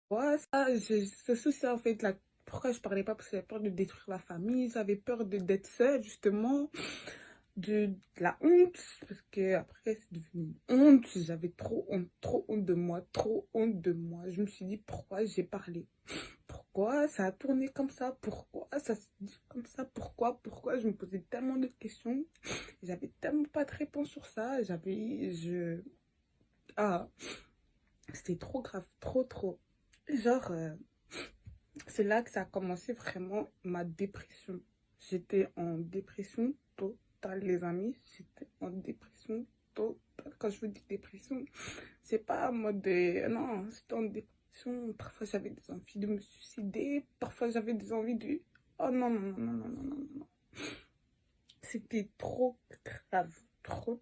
Ouais, ça, c'est ça en fait. Pourquoi je parlais pas? Parce que j'avais peur de détruire la famille, j'avais peur d'être seule, justement, de la honte, parce que après, c'est devenu une honte. J'avais trop honte de moi, trop honte de moi. Je me suis dit, pourquoi j'ai parlé? Pourquoi ça a tourné comme ça? Pourquoi ça se dit comme ça? Pourquoi? Je me posais tellement de questions. J'avais tellement pas de réponse sur ça. Ah, c'était trop grave, trop. Genre, c'est là que ça a commencé vraiment ma dépression. J'étais en dépression totale, les amis. J'étais en dépression totale. Quand je vous dis dépression, c'est pas en mode de... Non, c'était en dépression. Parfois, j'avais des envies de me suicider. Parfois, j'avais des envies de... Oh non, non, non, non, non, non, non, non. C'était trop grave. Trop.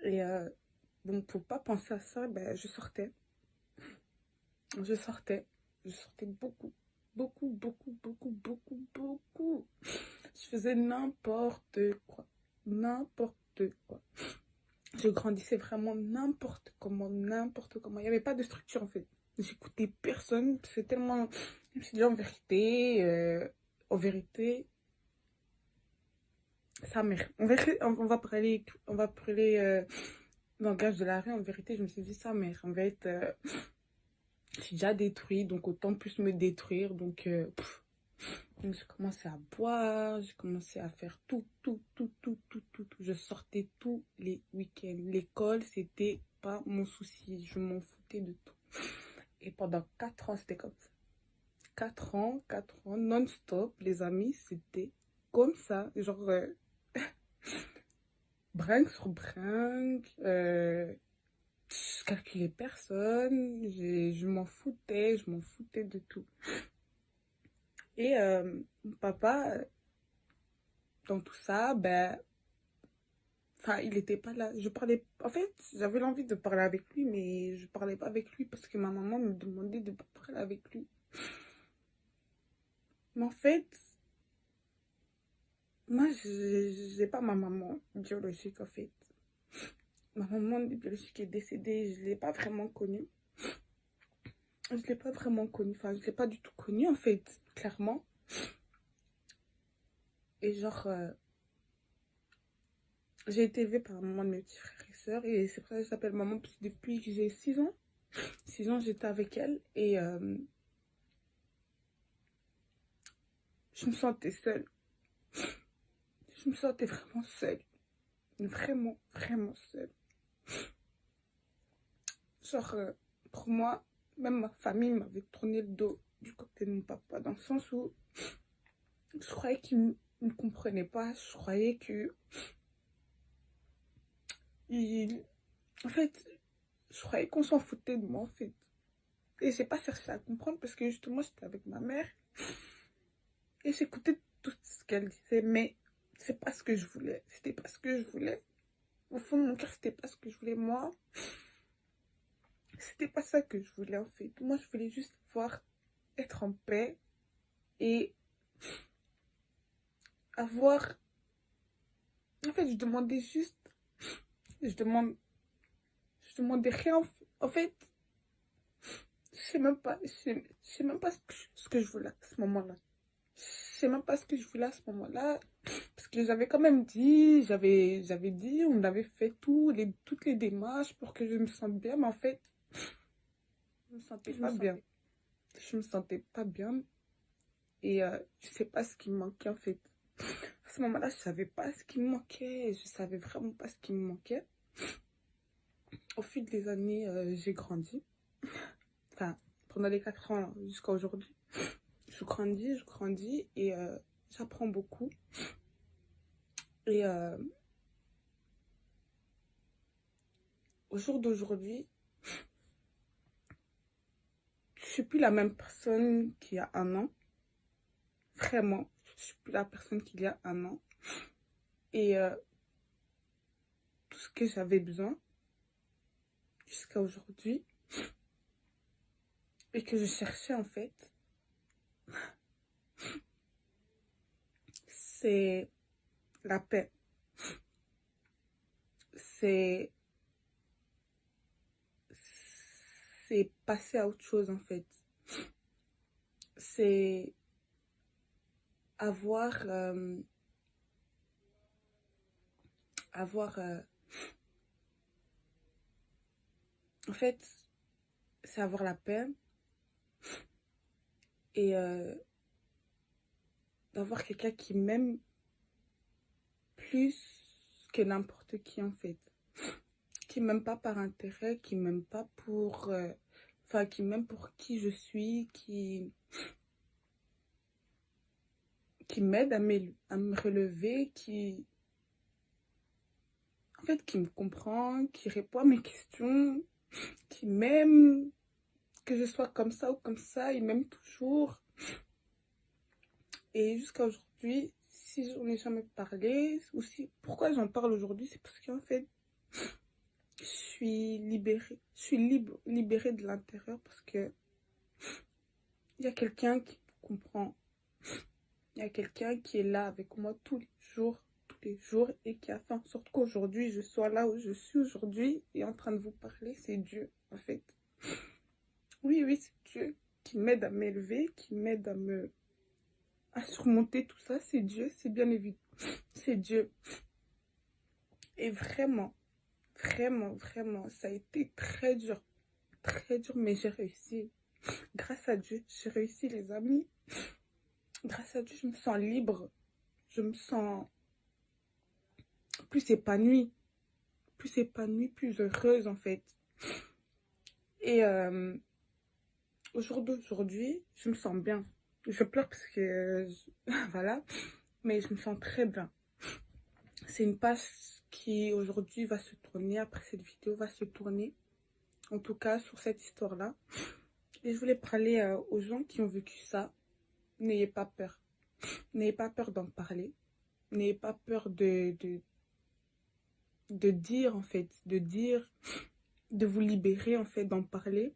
Et bon, pour pas penser à ça, ben, je sortais, je sortais beaucoup. Je faisais n'importe quoi. Je grandissais vraiment n'importe comment. Il n'y avait pas de structure en fait. J'écoutais personne. C'est tellement. Je me suis dit en vérité, sa mère. On va parler langage de la rue. En vérité, je me suis dit sa mère. En vérité, je suis déjà détruit, donc autant plus me détruire. Donc j'ai commencé à boire, j'ai commencé à faire tout. Je sortais tous les week-ends. L'école, c'était pas mon souci. Je m'en foutais de tout. Et pendant 4 ans, c'était comme ça. 4 ans, non-stop, les amis, c'était comme ça. Genre, brinque sur brinque. Je calculais personne. Je m'en foutais de tout. Et mon papa, dans tout ça, ben, enfin, il n'était pas là. Je parlais. En fait, j'avais l'envie de parler avec lui, mais je parlais pas avec lui parce que ma maman me demandait de pas parler avec lui. Mais en fait, moi, je n'ai pas ma maman biologique, en fait. Ma maman biologique est décédée, je ne l'ai pas vraiment connue. Je ne l'ai pas vraiment connue. Enfin, je ne l'ai pas du tout connue, en fait, clairement. Et genre, j'ai été élevée par maman de mes petits frères et sœurs. Et c'est pour ça que je s'appelle maman, parce que depuis que j'ai 6 ans. 6 ans, j'étais avec elle. Et je me sentais seule. Je me sentais vraiment seule. Vraiment seule. Genre, pour moi, même ma famille m'avait tourné le dos du côté de mon papa, dans le sens où je croyais qu'il ne me comprenait pas. Je croyais que... Il... En fait, je croyais qu'on s'en foutait de moi, en fait. Et j'ai pas cherché à comprendre parce que justement, j'étais avec ma mère et j'écoutais tout ce qu'elle disait, mais c'est pas ce que je voulais. C'était pas ce que je voulais. Au fond de mon cœur, c'était pas ce que je voulais. Moi, c'était pas ça que je voulais, en fait. Moi, je voulais juste pouvoir être en paix et avoir... En fait, je demandais juste... Je demande... Je demandais rien. En fait, je sais même pas ce que je voulais à ce moment-là. Je sais même pas ce que je voulais à ce moment-là. Parce que j'avais quand même dit, j'avais dit, on avait fait toutes les démarches pour que je me sente bien. Mais en fait, je me sentais pas bien. Je me sentais pas bien. Et je sais pas ce qui me manquait, en fait. À ce moment-là, je savais pas ce qui me manquait. Je savais vraiment pas ce qui me manquait. Au fil des années, j'ai grandi. Enfin, pendant les 4 ans jusqu'à aujourd'hui. Je grandis et j'apprends beaucoup. Et au jour d'aujourd'hui, je suis plus la même personne qu'il y a un an. Vraiment, je suis plus la personne qu'il y a un an. Et tout ce que j'avais besoin jusqu'à aujourd'hui et que je cherchais en fait, c'est la paix. C'est c'est passer à autre chose en fait. C'est avoir, avoir, en fait, c'est avoir la paix et d'avoir quelqu'un qui m'aime plus que n'importe qui en fait. Qui m'aime pas par intérêt, qui m'aime pas pour... Enfin, qui m'aime pour qui je suis, qui m'aide à me relever, qui... En fait, qui me comprend, qui répond à mes questions, qui m'aime, que je sois comme ça ou comme ça, il m'aime toujours. Et jusqu'à aujourd'hui, si j'en ai jamais parlé, ou si... Pourquoi j'en parle aujourd'hui, c'est parce qu'en fait, je suis libérée. Je suis libre, libérée de l'intérieur parce que il y a quelqu'un qui me comprend. Il y a quelqu'un qui est là avec moi tous les jours, et qui a fait en sorte qu'aujourd'hui, je sois là où je suis aujourd'hui et en train de vous parler. C'est Dieu, en fait. Oui, oui, c'est Dieu qui m'aide à m'élever, qui m'aide à surmonter tout ça. C'est Dieu, c'est bien évident. C'est Dieu. Et vraiment, vraiment, vraiment, ça a été très dur, mais j'ai réussi. Grâce à Dieu, j'ai réussi, les amis. Grâce à Dieu, je me sens libre. Je me sens plus épanouie. Plus heureuse en fait. Et au jour d'aujourd'hui, je me sens bien. Je pleure parce que, voilà, mais je me sens très bien. C'est une page qui aujourd'hui va se tourner, après cette vidéo va se tourner, en tout cas sur cette histoire-là. Et je voulais parler aux gens qui ont vécu ça. N'ayez pas peur. N'ayez pas peur d'en parler. N'ayez pas peur de dire en fait, de vous libérer en fait, d'en parler.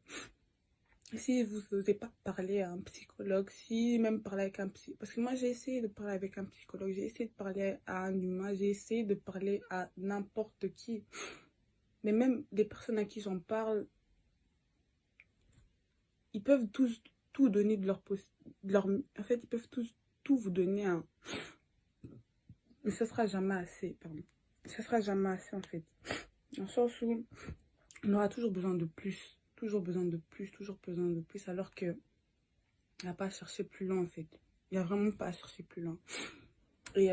Si vous n'osez pas parler à un psychologue, si même parler avec un psy... Parce que moi, j'ai essayé de parler avec un psychologue, j'ai essayé de parler à un humain, j'ai essayé de parler à n'importe qui. Mais même des personnes à qui j'en parle, ils peuvent tous tout donner de leur... En fait, ils peuvent tous tout vous donner un... Mais ce sera jamais assez, pardon. Ce sera jamais assez, en fait. Dans le sens où on aura toujours besoin de plus. Toujours besoin de plus, toujours besoin de plus, alors que il n'y a pas à chercher plus loin, en fait. Il n'y a vraiment pas à chercher plus loin. Et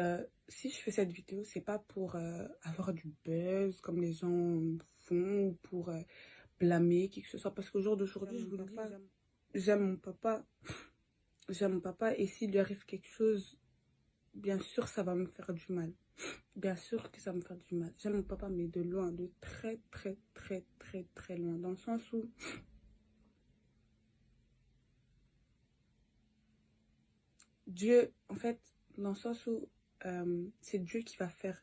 si je fais cette vidéo, c'est pas pour avoir du buzz comme les gens font, ou pour blâmer qui que ce soit. Parce qu'au jour d'aujourd'hui, je vous dis, j'aime mon papa. J'aime mon papa, et s'il lui arrive quelque chose, bien sûr, ça va me faire du mal. Bien sûr que ça va me faire du mal. J'aime mon papa, mais de loin, de très, très, très, très, très loin. Dans le sens où Dieu, en fait, dans le sens où c'est Dieu qui va faire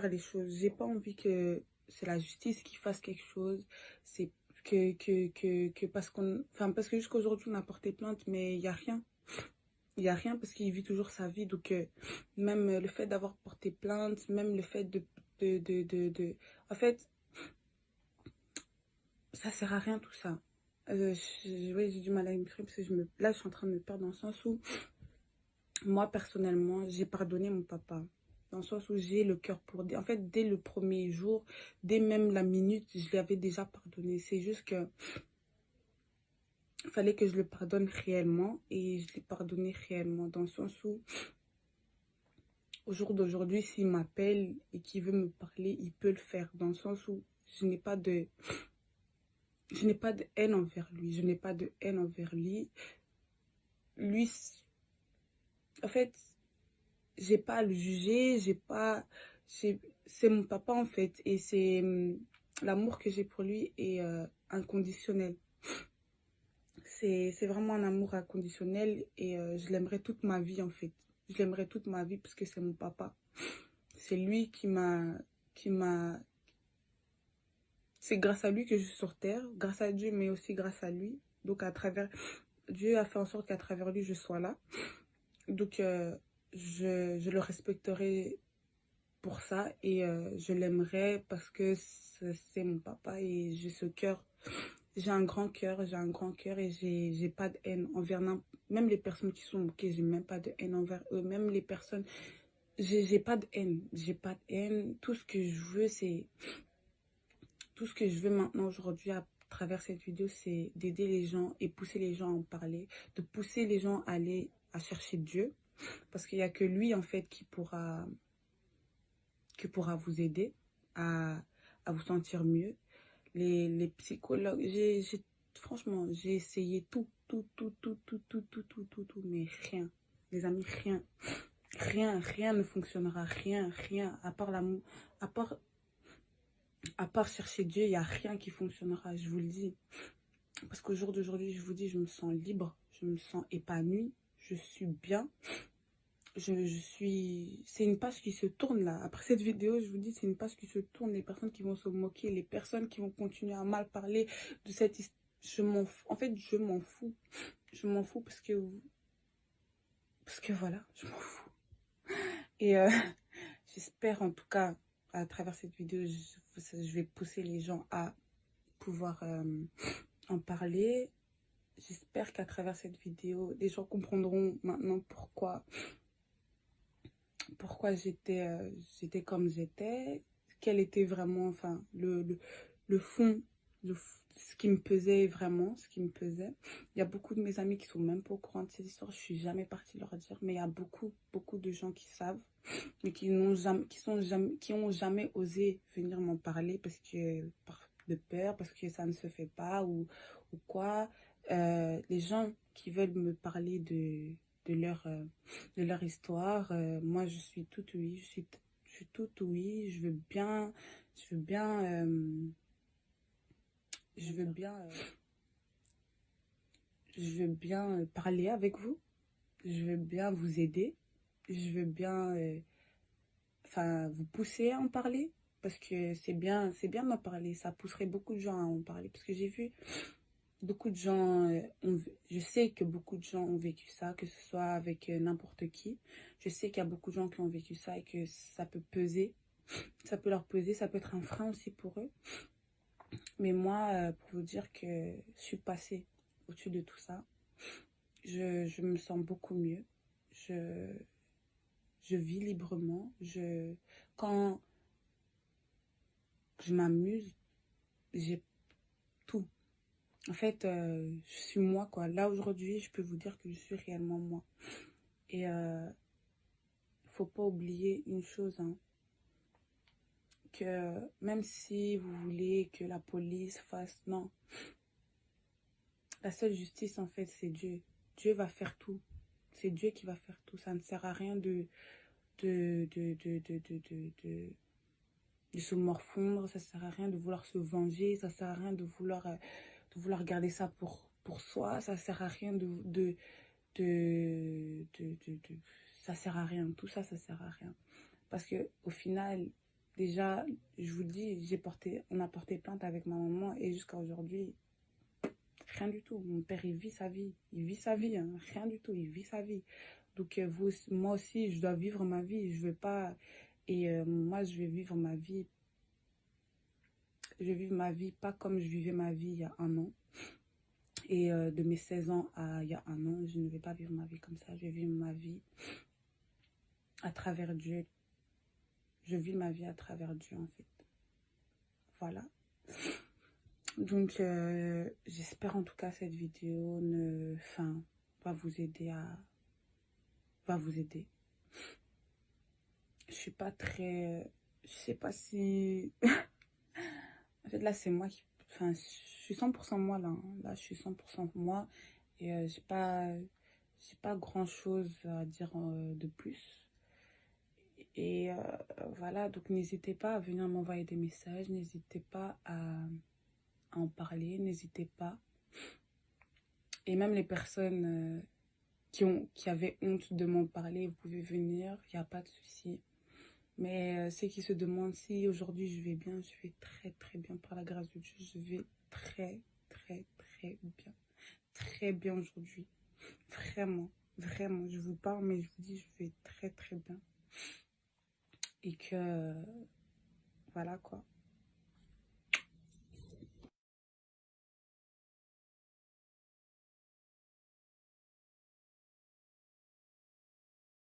les choses. J'ai pas envie que c'est la justice qui fasse quelque chose. C'est que parce qu'on... Enfin, parce que jusqu'à aujourd'hui, on a porté plainte, mais il n'y a rien. Il n'y a rien parce qu'il vit toujours sa vie. Donc, même le fait d'avoir porté plainte, même le fait En fait, ça sert à rien tout ça. Ouais, j'ai du mal à m'exprimer parce que là, je suis en train de me perdre dans le sens où, moi, personnellement, j'ai pardonné mon papa. Dans le sens où j'ai le cœur pour... En fait, dès le premier jour, dès même la minute, je l'avais déjà pardonné. C'est juste que il fallait que je le pardonne réellement, et je l'ai pardonné réellement. Dans le sens où, au jour d'aujourd'hui, s'il m'appelle et qu'il veut me parler, il peut le faire. Dans le sens où je n'ai pas de haine envers lui. Je n'ai pas de haine envers lui. Lui, en fait, j'ai pas à le juger, j'ai pas... C'est mon papa en fait, et c'est l'amour que j'ai pour lui est inconditionnel. C'est vraiment un amour inconditionnel, et je l'aimerais toute ma vie en fait. Je l'aimerais toute ma vie parce que c'est mon papa. C'est lui qui m'a... C'est grâce à lui que je suis sur terre, grâce à Dieu, mais aussi grâce à lui. Donc à travers... Dieu a fait en sorte qu'à travers lui, je sois là. Donc je le respecterai pour ça, et je l'aimerais parce que c'est mon papa, et j'ai un grand cœur, et j'ai pas de haine envers même les personnes qui sont moquées, j'ai même pas de haine envers eux, même les personnes, j'ai pas de haine, tout ce que je veux, tout ce que je veux maintenant aujourd'hui à travers cette vidéo, c'est d'aider les gens et pousser les gens à en parler, de pousser les gens à aller à chercher Dieu, parce qu'il n'y a que lui en fait qui pourra vous aider à vous sentir mieux. Les psychologues, franchement, j'ai essayé tout, mais rien. Les amis, rien ne fonctionnera, rien, à part l'amour, à part, à part chercher Dieu, il n'y a rien qui fonctionnera, je vous le dis. Parce qu'au jour d'aujourd'hui, je vous dis, je me sens libre, je me sens épanouie, je suis bien. C'est une page qui se tourne là. Après cette vidéo, je vous dis, c'est une page qui se tourne. Les personnes qui vont se moquer, les personnes qui vont continuer à mal parler de cette histoire. Je m'en fous. En fait, je m'en fous. Je m'en fous parce que voilà, je m'en fous. Et j'espère en tout cas, à travers cette vidéo, je vais pousser les gens à pouvoir en parler. J'espère qu'à travers cette vidéo, les gens comprendront maintenant pourquoi j'étais comme j'étais, quel était vraiment, enfin, le fond, ce qui me pesait vraiment, ce qui me pesait. Il y a beaucoup de mes amis qui sont même pas au courant de ces histoires, je suis jamais partie leur dire, mais il y a beaucoup de gens qui savent, mais qui ont jamais osé venir m'en parler de peur, parce que ça ne se fait pas, ou quoi. Les gens qui veulent me parler de leur, euh, de leur histoire. Moi, je suis toute oui, je suis toute oui. Je veux bien, je veux bien, je veux bien parler avec vous. Je veux bien vous aider. Je veux bien, enfin, vous pousser à en parler. Parce que c'est bien d'en parler. Ça pousserait beaucoup de gens à en parler. Parce que j'ai vu beaucoup de gens, je sais que beaucoup de gens ont vécu ça, que ce soit avec n'importe qui. Je sais qu'il y a beaucoup de gens qui ont vécu ça et que ça peut peser. Ça peut leur peser, ça peut être un frein aussi pour eux. Mais moi, pour vous dire que je suis passée au-dessus de tout ça, je me sens beaucoup mieux. Je, je vis librement. Quand je m'amuse, j'ai tout. En fait, je suis moi, quoi. Là, aujourd'hui, je peux vous dire que je suis réellement moi. Et faut pas oublier une chose, hein, que même si vous voulez que la police fasse... Non, la seule justice, en fait, c'est Dieu. Dieu va faire tout. C'est Dieu qui va faire tout. Ça ne sert à rien de, de, de, de, de, de, de- de se morfondre. Ça ne sert à rien de vouloir se venger. Ça ne sert à rien de vouloir garder ça pour soi. Ça ne sert à rien ça sert à rien. Tout ça, ça sert à rien. Parce que au final, déjà, je vous dis, on a porté plainte avec ma maman et jusqu'à aujourd'hui, rien du tout. Mon père, il vit sa vie. Il vit sa vie, hein. Rien du tout. Il vit sa vie. Donc, moi aussi, je dois vivre ma vie. Je veux pas. Et moi, je vais vivre ma vie. Je vais vivre ma vie pas comme je vivais ma vie il y a un an. Et de mes 16 ans à il y a un an, je ne vais pas vivre ma vie comme ça. Je vais vivre ma vie à travers Dieu. Je vis ma vie à travers Dieu, en fait. Voilà. Donc, j'espère en tout cas cette vidéo va vous aider va vous aider. Je suis pas très... Je sais pas si... En fait, là, c'est moi qui... Enfin, je suis 100% moi, là. Hein. Là, je suis 100% moi. Et j'ai pas grand-chose à dire de plus. Et voilà, donc n'hésitez pas à venir m'envoyer des messages. N'hésitez pas à en parler. N'hésitez pas. Et même les personnes qui avaient honte de m'en parler, vous pouvez venir. Il n'y a pas de souci. Mais ceux qui se demandent si aujourd'hui je vais bien, je vais très très bien par la grâce de Dieu. Je vais très très très bien. Très bien aujourd'hui. Vraiment, vraiment. Je vous parle, mais je vous dis, je vais très très bien. Et que voilà quoi.